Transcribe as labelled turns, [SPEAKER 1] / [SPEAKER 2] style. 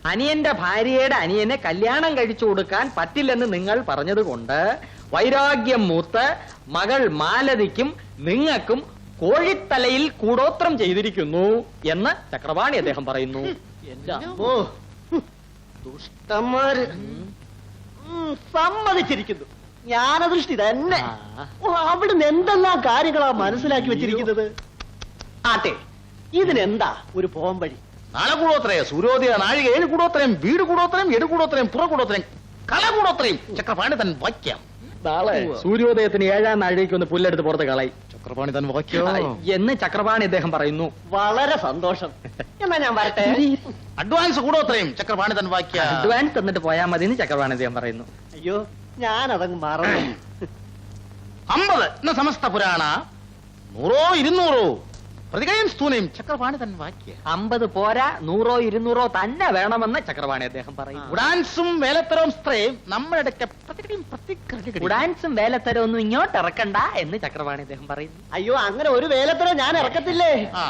[SPEAKER 1] അനിയന്റെ ഭാര്യയുടെ അനിയനെ കല്യാണം കഴിച്ചു കൊടുക്കാൻ പറ്റില്ലെന്ന് നിങ്ങൾ പറഞ്ഞതുകൊണ്ട് വൈരാഗ്യം മൂത്ത് മകൾ മാലതിക്കും നിങ്ങൾക്കും കോഴിത്തലയിൽ കൂടോത്രം ചെയ്തിരിക്കുന്നു എന്ന് ചക്രപാണി അദ്ദേഹം പറയുന്നു.
[SPEAKER 2] ഓ ദുഷ്ടന്മാര് സമ്മതിച്ചിരിക്കുന്നു. ജ്ഞാനദൃഷ്ടി തന്നെ. അവിടുന്ന് എന്തെല്ലാം കാര്യങ്ങളാ മനസ്സിലാക്കി വെച്ചിരിക്കുന്നത്. ആട്ടെ, ഇതിനെന്താ ഒരു പോംവഴി?
[SPEAKER 3] നാളെ കൂടോത്രയം, സൂര്യോദയ നാഴിക 7 കൂടോത്രയം, വീട് കൂടോത്രയം, എടുകൂടോത്രയം, പുറകൂടോത്രയം, കലകൂടോത്രയം. ചക്രപാണി തൻ വാക്യം.
[SPEAKER 1] നാളെ സൂര്യോദയത്തിന് 7-ാം നാഴികയ്ക്ക് ഒന്ന് പുല്ലെടുത്ത് പുറത്ത് കളയും.
[SPEAKER 3] ചക്രപാണി തൻ വാക്യം
[SPEAKER 1] എന്ന് ചക്രപാണി അദ്ദേഹം പറയുന്നു.
[SPEAKER 2] വളരെ സന്തോഷം. എന്നാ ഞാൻ വരട്ടെ.
[SPEAKER 3] അഡ്വാൻസ് കൂടോത്രയം. ചക്രപാണി തൻ വാക്യം.
[SPEAKER 1] അഡ്വാൻസ് തന്നിട്ട് പോയാൽ മതി എന്ന് ചക്രപാണി അദ്ദേഹം പറയുന്നു.
[SPEAKER 2] അയ്യോ, ഞാനതങ്ങ് മറന്നു.
[SPEAKER 3] 50 എന്ന സമസ്ത പുരാണ 100-200 പ്രതികയും സ്തൂനയും. ചക്രപാണി തൻ വാക്യം.
[SPEAKER 1] 50 പോരാ, 100-200 തന്നെ വേണമെന്ന് ചക്രപാണി അദ്ദേഹം പറയും.
[SPEAKER 3] ഉഡാൻസും വേലത്തരവും സ്ത്രയും നമ്മുടെ
[SPEAKER 1] ഉഡാൻസും വേലത്തരം ഒന്നും ഇങ്ങോട്ട് ഇറക്കണ്ട എന്ന് ചക്രപാണി അദ്ദേഹം പറയുന്നു.
[SPEAKER 2] അയ്യോ, അങ്ങനെ ഒരു വേലത്തരം ഞാൻ ഇറക്കത്തില്ലേ.
[SPEAKER 3] ആ